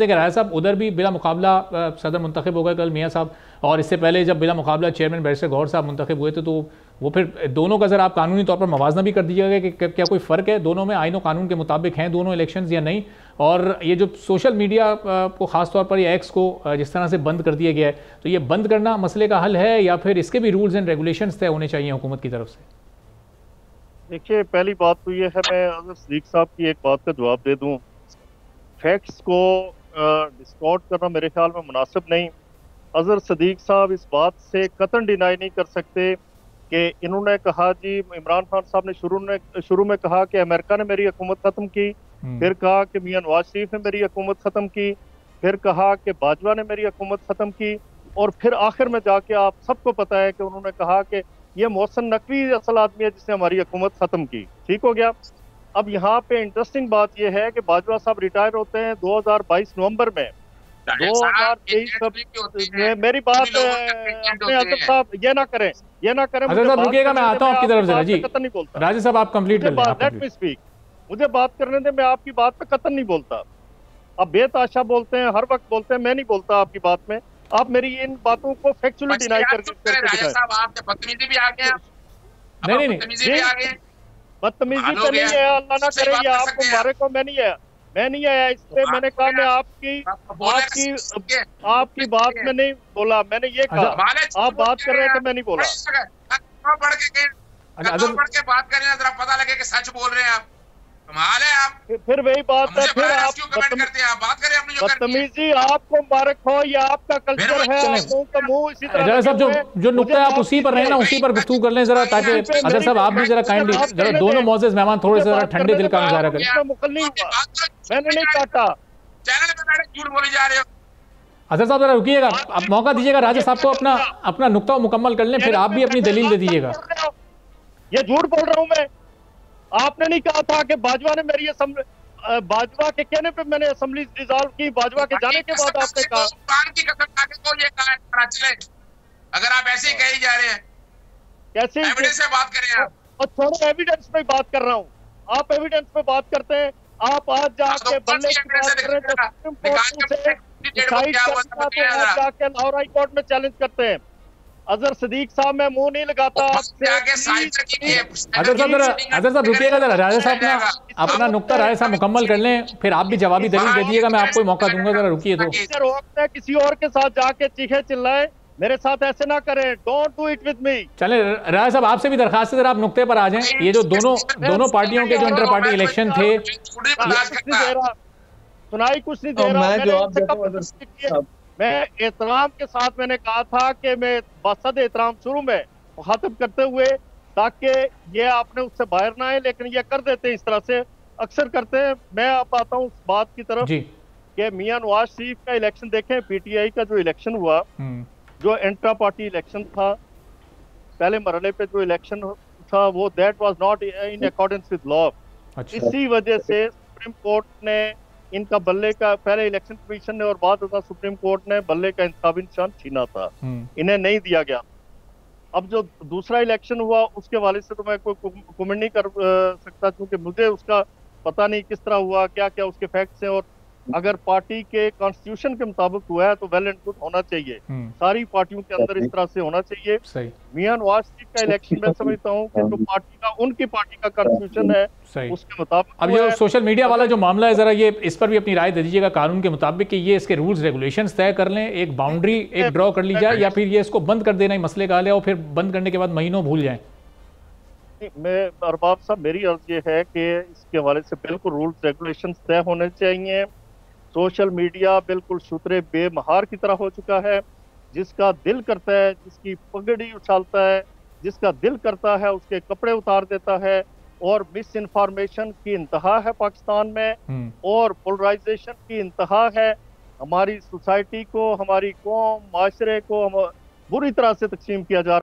देखिए राय साहब, उधर भी बिला मुकाबला सदर मुंतखब हो गए कल मियाँ साहब, और इससे पहले जब बिला मुकाबला चेयरमैन बैरिस्टर गौहर साहब मुंतखब हुए थे, तो वो फिर दोनों का ज़रा आप कानूनी तौर पर मवाजना भी कर दीजिएगा कि क्या कोई फ़र्क है दोनों में, आईन और कानून के मुताबिक हैं दोनों इलेक्शंस या नहीं। और ये जो सोशल मीडिया को ख़ास तौर पर या एक्स को जिस तरह से बंद कर दिया गया है, तो ये बंद करना मसले का हल है या फिर इसके भी रूल्स एंड रेगुलेशंस तय होने चाहिए हुकूमत की तरफ से? देखिए, पहली बात तो ये है, मैं अगर सदीक साहब की एक बात का जवाब दे दूं, फैक्ट्स को डिस्टॉर्ट करना मेरे ख्याल में मुनासिब नहीं। अजहर सदीक साहब इस बात से कतई डिनाई नहीं कर सकते कि इन्होंने कहा जी, इमरान खान साहब ने शुरू में कहा कि अमेरिका ने मेरी हुकूमत खत्म की, फिर कहा कि मियां नवाज शरीफ ने मेरी हुकूमत खत्म की, फिर कहा कि बाजवा ने मेरी हुकूमत खत्म की, और फिर आखिर में जाके आप सबको पता है कि उन्होंने कहा कि ये मोहसिन नकवी असल आदमी है जिसने हमारी हुकूमत खत्म की। ठीक हो गया। अब यहाँ पे इंटरेस्टिंग बात यह है कि बाजवा साहब रिटायर होते हैं 2022 नवंबर में। 2023 मेरी बात अपने अजहर साहब ये ना करें। अजहर साहब रुकिएगा, मैं आता हूँ आपकी तरफ से जी। कतई नहीं बोलता। राजे साहब आप कंप्लीट कर लें। लेट मी स्पीक, मुझे बात करने दे, मैं आपकी बात पे कतई नहीं बोलता। आप बेताशा बोलते हैं, हर वक्त बोलते हैं, मैं नहीं बोलता आपकी बात में। आप मेरी इन बातों को फैक्चुअली डिनाई करके बदतमीजी भी आ गए। नहीं बदतमीजी तो नहीं है, अल्लाह ना करे ये आपको मारे को। मैं नहीं आया इस पे। मैंने कहा मैं आपकी बात में नहीं बोला, मैंने ये कहा आप बात कर रहे थे, मैं नहीं बोला। बढ़ के बात करें, जरा पता लगे कि सच बोल रहे हैं आप। कमाल है आप। फिर वही बात है, फिर आप बात करें अपनी जो बदतमीजी आपको मुबारक हो, ये आपका कल्चर है। मुंह इसी तरह साहब जो नुक्ता है आप उसी पर रहे ना, उसी पर गुफ्तगू कर लें जरा, ताकि अजहर साहब आप भी जरा काइंडली जरा दोनों मौजूद मेहमान थोड़े से जरा ठंडे दिल का मुजाहरा करें। मुकल नहीं हुआ, मैंने नहीं काटा। चैनल पे बैठे झूठ बोले जा रहे हो। अजहर साहब जरा रुकिएगा, आप मौका दीजिएगा राजा साहब को अपना नुक्ता मुकम्मल कर लें, फिर आप भी अपनी दलील दे दीजिएगा। ये झूठ बोल रहा हूं मैं। आपने नहीं कहा था कि बाजवा ने मेरी बाजवा के कहने पे मैंने असेंबली डिसॉल्व की, बाजवा के जाने के बाद आपने कहा। की कसम खा के तो ये कहा चले, अगर आप ऐसे ही कहे जा रहे हैं, कैसे एविडेंस से बात करें आप। और थोड़ा एविडेंस पे बात कर रहा हूँ, आप एविडेंस पे बात करते हैं। आप आज जाके बल्ले की बात कर रहे हैं, सुप्रीम कोर्ट से डिसाइड करना, तो आप जाके लाहौर हाई कोर्ट में चैलेंज करते हैं। अजहर सदीक साहब, मैं मुंह नहीं लगाता आपसे। अजहर साहब रुकिएगा जरा, राजा साहब अपना नुक्ता राय साहब मुकम्मल कर लें, फिर आप भी जवाबी दलील दे दीजिएगा, मैं आपको मौका दूंगा, जरा रुकिए। तो किसी और के साथ जाके चीखे चिल्लाए, मेरे साथ ऐसे ना करें। Don't do it with me. चले राय साहब, आपसे भी दरखास्त है, जरा आप नुक्ते पर आ जाएं। ये जो दोनों पार्टियों के जो इंटर पार्टी इलेक्शन थे, सुनाई कुछ नहीं दे रहा। मैं एहतराम के साथ मैंने कहा था कि मैं बसद एहतराम शुरू में मुखातिब करते हुए, ताकि ये आपने उससे बाहर ना आए, लेकिन ये कर देते हैं, इस तरह से अक्सर करते हैं। मैं अब आता हूँ उस बात की तरफ कि मियां नवाज शरीफ का इलेक्शन देखें। पीटीआई का जो इलेक्शन हुआ, जो इंट्रा पार्टी इलेक्शन था, पहले मरहले पे जो इलेक्शन था, वो that was not in accordance with law. इसी वजह से सुप्रीम कोर्ट ने इनका बल्ले का, पहले इलेक्शन कमीशन ने और बाद में सुप्रीम कोर्ट ने बल्ले का इंतखाबी निशान छीना था, इन्हें नहीं दिया गया। अब जो दूसरा इलेक्शन हुआ, उसके हवाले से तो मैं कोई कमेंट नहीं कर सकता, क्योंकि मुझे उसका पता नहीं किस तरह हुआ, क्या क्या उसके फैक्ट्स हैं। और अगर पार्टी के कॉन्स्टिट्यूशन के मुताबिक हुआ है तो वेल एंड गुड होना चाहिए। सारी पार्टियों के अंदर इस तरह से होना चाहिए। मियां नवाज शरीफ का इलेक्शन मैं समझता हूँ कि जो पार्टी का, उनकी पार्टी का कॉन्स्टिट्यूशन है उसके मुताबिक। अब ये सोशल मीडिया वाला जो मामला है, जरा ये इस पर भी अपनी राय दे दीजिएगा कानून के मुताबिक, कि ये इसके रूल्स रेगुलेशंस तय कर लें, एक बाउंड्री एक ड्रॉ कर ली जाए, या फिर ये इसको बंद कर देना ही मसले का हल है, और फिर बंद करने के बाद महीनों भूल जाए। मैं अरबाब साहब, मेरी अर्ज ये है कि इसके हवाले से बिल्कुल रूल्स रेगुलेशंस तय होने चाहिए। सोशल मीडिया बिल्कुल शुतरे बेमहार की तरह हो चुका है। जिसका दिल करता है, जिसकी पगड़ी उछालता है, जिसका दिल करता है उसके कपड़े उतार देता है। और मिस इन्फॉर्मेशन की इंतहा है पाकिस्तान में, और पोलराइजेशन की इंतहा है। हमारी सोसाइटी को, हमारी कौम, माशरे को बुरी तरह से तकसीम किया जा